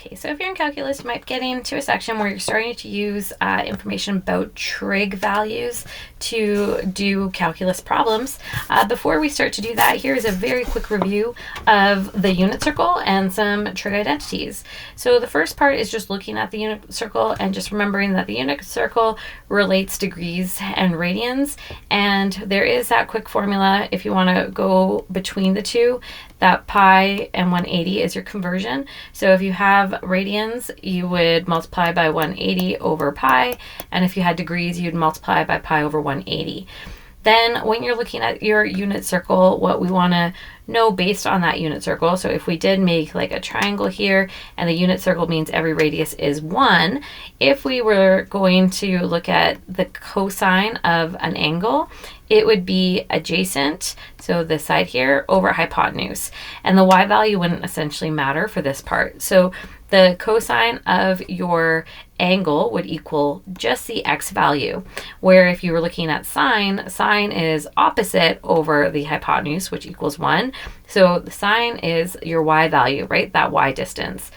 Okay, so if you're in calculus, you might get into a section where you're starting to use information about trig values to do calculus problems. Before we start to do that, here's a very quick review of the unit circle and some trig identities. So the first part is just looking at the unit circle and just remembering that the unit circle relates degrees and radians, and there is that quick formula if you want to go between the two, that pi and 180 is your conversion. So if you have radians, you would multiply by 180 over pi, and if you had degrees, you'd multiply by pi over 180. Then when you're looking at your unit circle, what we want to know based on that unit circle, so if we did make like a triangle here and the unit circle means every radius is 1, if we were going to look at the cosine of an angle, it would be adjacent, so this side here, over hypotenuse. And the y value wouldn't essentially matter for this part. So the cosine of your angle would equal just the x value, where if you were looking at sine, sine is opposite over the hypotenuse, which equals 1. So the sine is your y value, right? That y distance.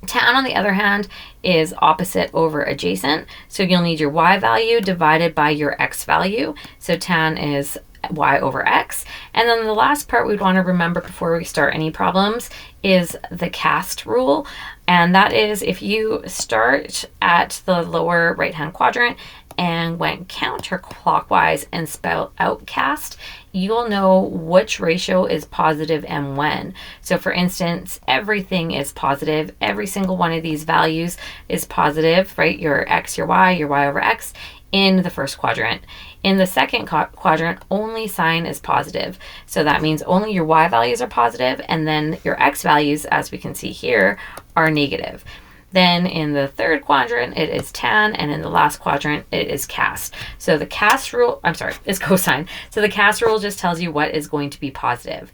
Tan, on the other hand, is opposite over adjacent. So you'll need your y value divided by your x value. So tan is y over x. And then the last part we'd want to remember before we start any problems is the cast rule. And that is if you start at the lower right-hand quadrant and went counterclockwise and spell out cast, you'll know which ratio is positive and when. So for instance, everything is positive. Every single one of these values is positive, right? Your x, your y over x in the first quadrant. In the second quadrant, only sine is positive. So that means only your y values are positive, and then your x values, as we can see here, are negative. Then in the third quadrant, it is tan, and in the last quadrant, it is cast. So the cast rule, is cosine. So the cast rule just tells you what is going to be positive.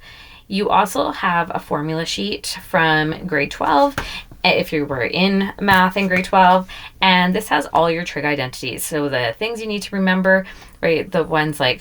You also have a formula sheet from grade 12, if you were in math in grade 12, and this has all your trig identities. So the things you need to remember, right, the ones like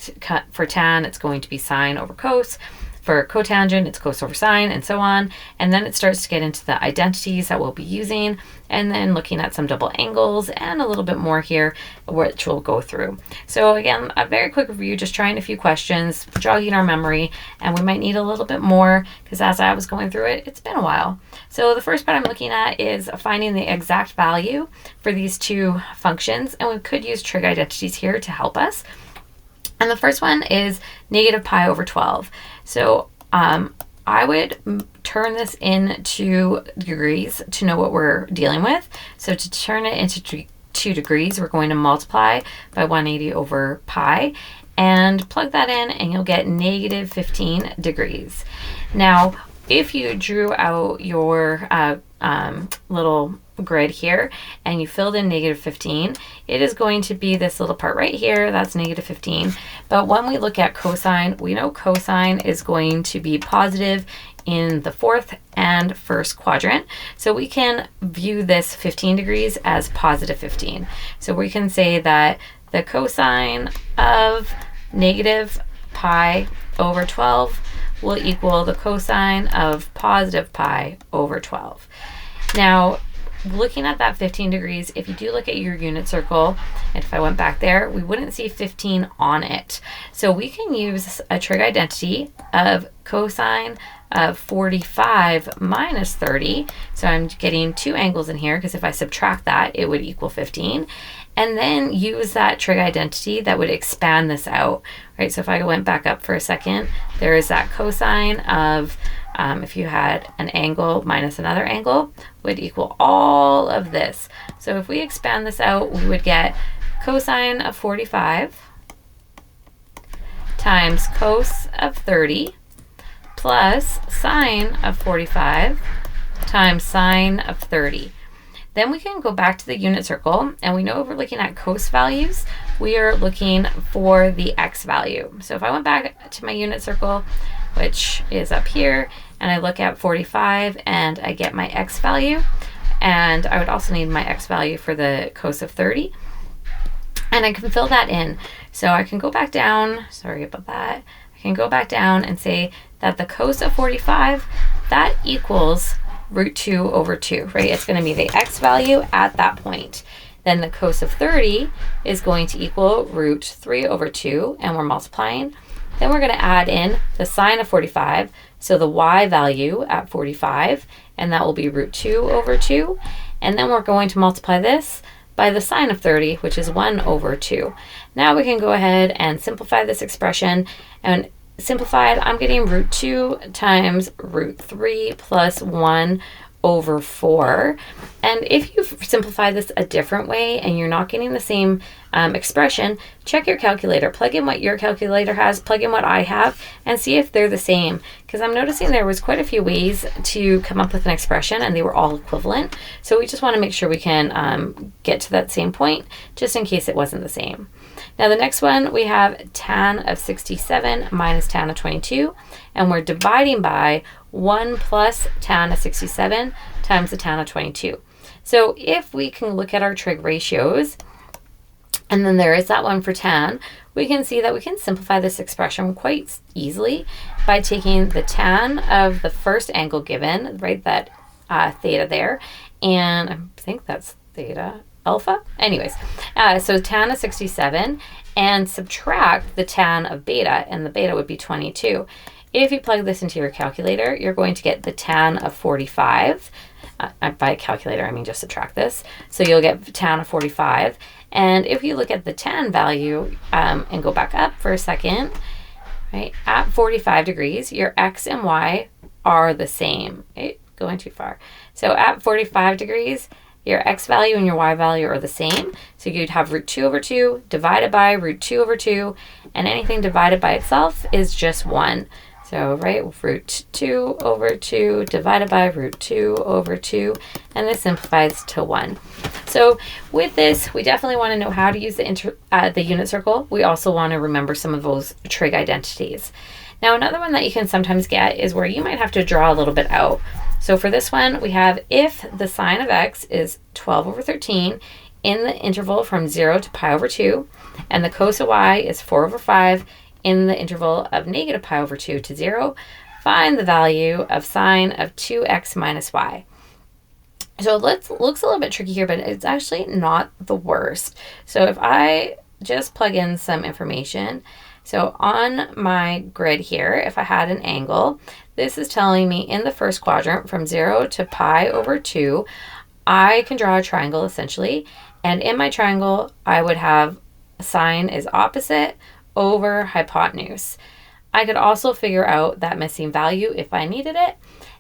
for tan, it's going to be sine over cos. For cotangent, it's cos over sine, and so on. And then it starts to get into the identities that we'll be using, and then looking at some double angles and a little bit more here, which we'll go through. So again, a very quick review, just trying a few questions, jogging our memory, and we might need a little bit more because as I was going through it, it's been a while. So the first part I'm looking at is finding the exact value for these two functions, and we could use trig identities here to help us. And the first one is negative pi over 12. So I would turn this into degrees to know what we're dealing with. So to turn it into 2 degrees, we're going to multiply by 180 over pi and plug that in, and you'll get negative 15 degrees. Now, if you drew out your little grid here and you filled in negative 15, it is going to be this little part right here, that's negative 15. But when we look at cosine, we know cosine is going to be positive in the fourth and first quadrant. So we can view this 15 degrees as positive 15. So we can say that the cosine of negative pi over 12 will equal the cosine of positive pi over 12. Now, looking at that 15 degrees, if you do look at your unit circle, and if I went back there, we wouldn't see 15 on it. So we can use a trig identity of cosine of 45 minus 30. So I'm getting 2 angles in here because if I subtract that, it would equal 15. And then use that trig identity that would expand this out, right? So if I went back up for a second, there is that cosine of, if you had an angle minus another angle, would equal all of this. So if we expand this out, we would get cosine of 45 times cos of 30 plus sine of 45 times sine of 30. Then we can go back to the unit circle, and we know if we're looking at cos values, we are looking for the x value. So if I went back to my unit circle, which is up here, and I look at 45 and I get my x value, and I would also need my x value for the cos of 30, and I can fill that in. So I can go back down, sorry about that, I can go back down and say that the cos of 45, that equals root 2 over 2, right? It's going to be the x value at that point. Then the cos of 30 is going to equal root 3 over 2, and we're multiplying. Then we're going to add in the sine of 45, so the y value at 45, and that will be root 2 over 2. And then we're going to multiply this by the sine of 30, which is 1 over 2. Now we can go ahead and simplify this expression. And simplified, I'm getting root 2 times root 3 plus 1 over 4. And if you simplify this a different way and you're not getting the same expression, check your calculator. Plug in what your calculator has, plug in what I have, and see if they're the same. Because I'm noticing there was quite a few ways to come up with an expression and they were all equivalent. So we just want to make sure we can get to that same point just in case it wasn't the same. Now the next one, we have tan of 67 minus tan of 22, and we're dividing by 1 plus tan of 67 times the tan of 22. So if we can look at our trig ratios, and then there is that one for tan, we can see that we can simplify this expression quite easily by taking the tan of the first angle given, right, that theta there, and I think that's theta alpha. Anyways, so tan of 67, and subtract the tan of beta, and the beta would be 22. If you plug this into your calculator, you're going to get the tan of 45. By calculator, I mean just subtract this. So you'll get tan of 45. And if you look at the tan value and go back up for a second, right, at 45 degrees, your x and y are the same. Okay, going too far. So at 45 degrees, your x value and your y value are the same. So you'd have root 2 over 2 divided by root 2 over 2, and anything divided by itself is just 1. So, right, root 2 over 2 divided by root 2 over 2, and this simplifies to 1. So with this, we definitely want to know how to use the unit circle. We also want to remember some of those trig identities. Now, another one that you can sometimes get is where you might have to draw a little bit out. So for this one, we have if the sine of x is 12 over 13 in the interval from 0 to pi over 2, and the cos of y is 4 over 5 in the interval of negative pi over 2 to 0, find the value of sine of 2x minus y. So it looks a little bit tricky here, but it's actually not the worst. So if I just plug in some information, so on my grid here, if I had an angle, this is telling me in the first quadrant from 0 to pi over 2, I can draw a triangle essentially. And in my triangle, I would have sine is opposite over hypotenuse. I could also figure out that missing value if I needed it.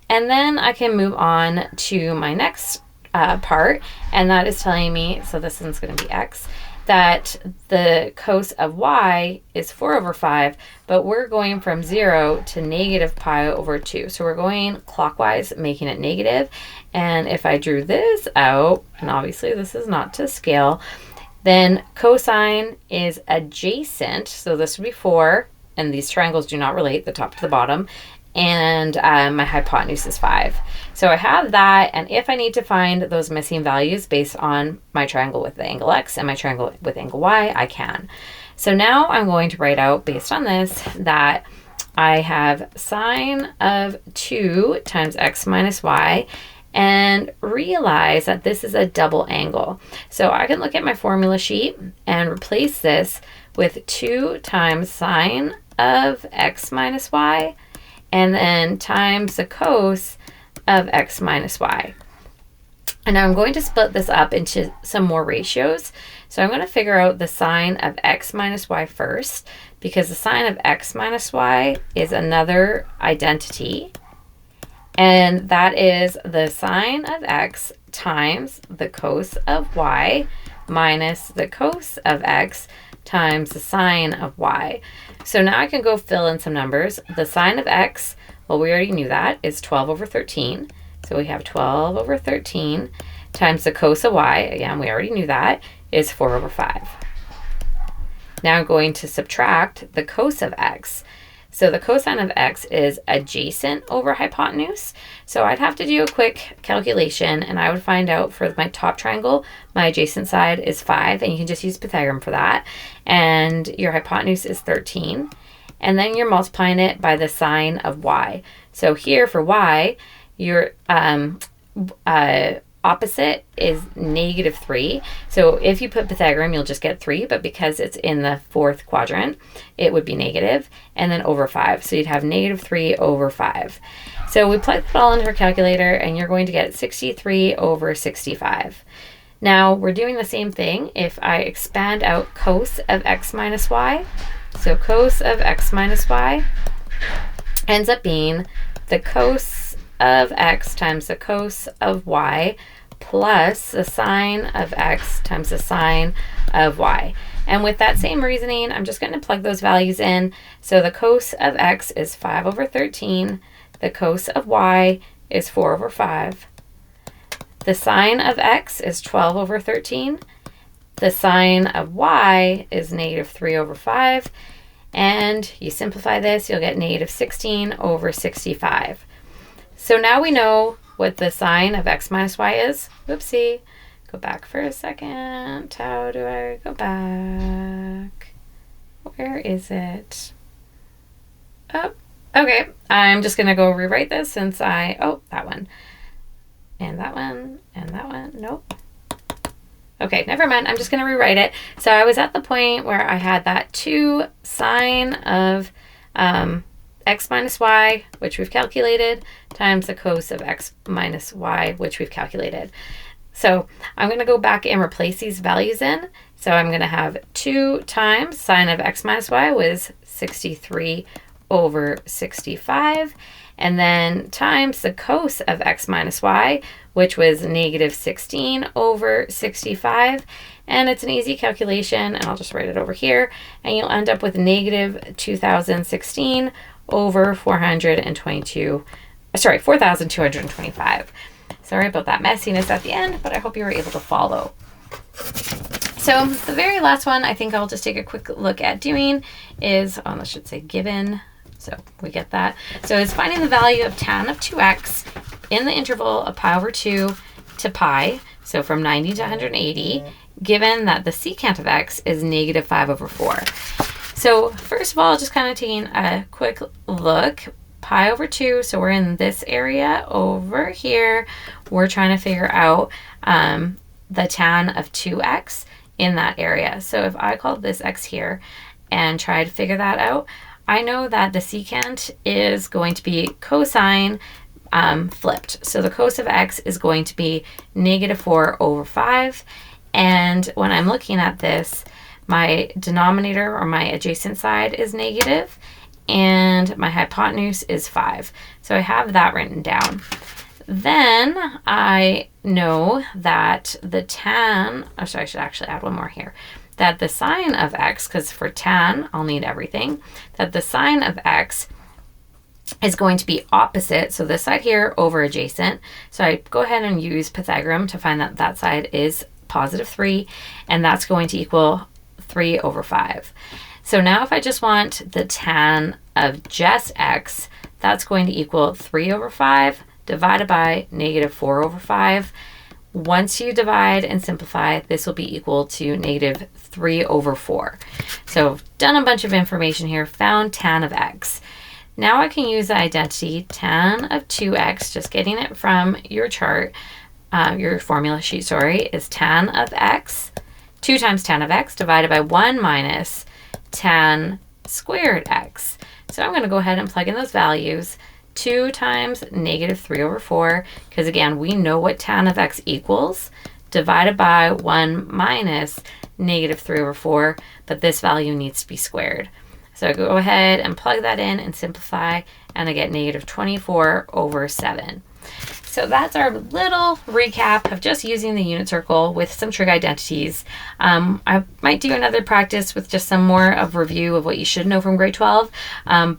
And then I can move on to my next part, and that is telling me, so this one's going to be x, that the cos of y is 4 over 5, but we're going from 0 to negative pi over 2. So we're going clockwise, making it negative. And if I drew this out, and obviously this is not to scale, then cosine is adjacent, so this would be 4, and these triangles do not relate, the top to the bottom, and my hypotenuse is 5. So I have that, and if I need to find those missing values based on my triangle with the angle x and my triangle with angle y, I can. So now I'm going to write out, based on this, that I have sine of 2 times x minus y, and realize that this is a double angle. So I can look at my formula sheet and replace this with 2 times sine of x minus y, and then times the cos of x minus y. And now I'm going to split this up into some more ratios. So I'm going to figure out the sine of x minus y first, because the sine of x minus y is another identity. And that is the sine of x times the cos of y minus the cos of x times the sine of y. So now I can go fill in some numbers. The sine of x, well, we already knew that, is 12 over 13. So we have 12 over 13 times the cos of y, again, we already knew that, is 4 over 5. Now I'm going to subtract the cos of x. So the cosine of x is adjacent over hypotenuse. So I'd have to do a quick calculation, and I would find out for my top triangle, my adjacent side is 5, and you can just use Pythagorean for that. And your hypotenuse is 13. And then you're multiplying it by the sine of y. So here for y, your opposite is -3. So if you put Pythagorean, you'll just get 3, but because it's in the fourth quadrant, it would be negative, and then over 5. So you'd have -3 over 5. So we plug it all into our calculator, and you're going to get 63 over 65. Now we're doing the same thing if I expand out cos of x minus y. So cos of x minus y ends up being the cos of x times the cos of y plus the sine of x times the sine of y. And with that same reasoning, I'm just going to plug those values in. So the cos of x is 5 over 13. The cos of y is 4 over 5. The sine of x is 12 over 13. The sine of y is -3 over 5. And you simplify this, you'll get -16 over 65. So now we know what the sine of x minus y is. Whoopsie. Go back for a second. How do I go back? Where is it? Oh, okay. I'm just going to go rewrite this since that one. And that one, and that one. Nope. Okay, never mind. I'm just going to rewrite it. So I was at the point where I had that 2 sine of x minus y, which we've calculated, times the cos of x minus y, which we've calculated. So I'm going to go back and replace these values in. So I'm going to have 2 times sine of x minus y was 63 over 65. And then times the cos of x minus y, which was -16 over 65. And it's an easy calculation, and I'll just write it over here. And you'll end up with -2016 over 4,225. Sorry about that messiness at the end, but I hope you were able to follow. So the very last one I think I'll just take a quick look at doing is, I should say given. So we get that. So it's finding the value of tan of 2x in the interval of pi over 2 to pi, so from 90 to 180, given that the secant of x is -5 over 4. So first of all, just kind of taking a quick look, pi over 2, so we're in this area over here. We're trying to figure out the tan of 2x in that area. So if I call this x here and try to figure that out, I know that the secant is going to be cosine flipped. So the cos of x is going to be -4 over 5. And when I'm looking at this, my denominator or my adjacent side is negative, and my hypotenuse is 5. So I have that written down. Then I know that the tan, I should actually add one more here, that the sine of x, because for tan, I'll need everything, that the sine of x is going to be opposite, so this side here over adjacent. So I go ahead and use Pythagorean to find that that side is +3, and that's going to equal 3 over 5. So now if I just want the tan of just x, that's going to equal 3 over 5 divided by -4 over 5. Once you divide and simplify, this will be equal to -3 over 4. So I've done a bunch of information here, found tan of x. Now I can use the identity tan of 2x, just getting it from your chart, your formula sheet, is tan of x, 2 times tan of x divided by 1 minus tan squared x. So I'm going to go ahead and plug in those values. 2 times -3 over 4, because again, we know what tan of x equals, divided by 1 minus -3 over 4, but this value needs to be squared. So I go ahead and plug that in and simplify, and I get -24 over 7. So that's our little recap of just using the unit circle with some trig identities. I might do another practice with just some more of review of what you should know from grade 12,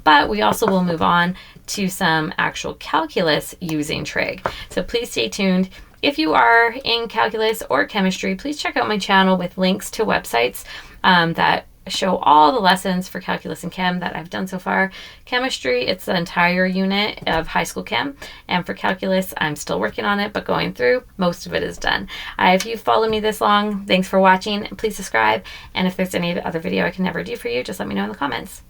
but we also will move on to some actual calculus using trig. So please stay tuned. If you are in calculus or chemistry, please check out my channel with links to websites that show all the lessons for calculus and chem that I've done so far. Chemistry, it's the entire unit of high school chem, and for calculus, I'm still working on it, but going through, most of it is done. If you've followed me this long, thanks for watching. Please subscribe, and if there's any other video I can ever do for you, just let me know in the comments.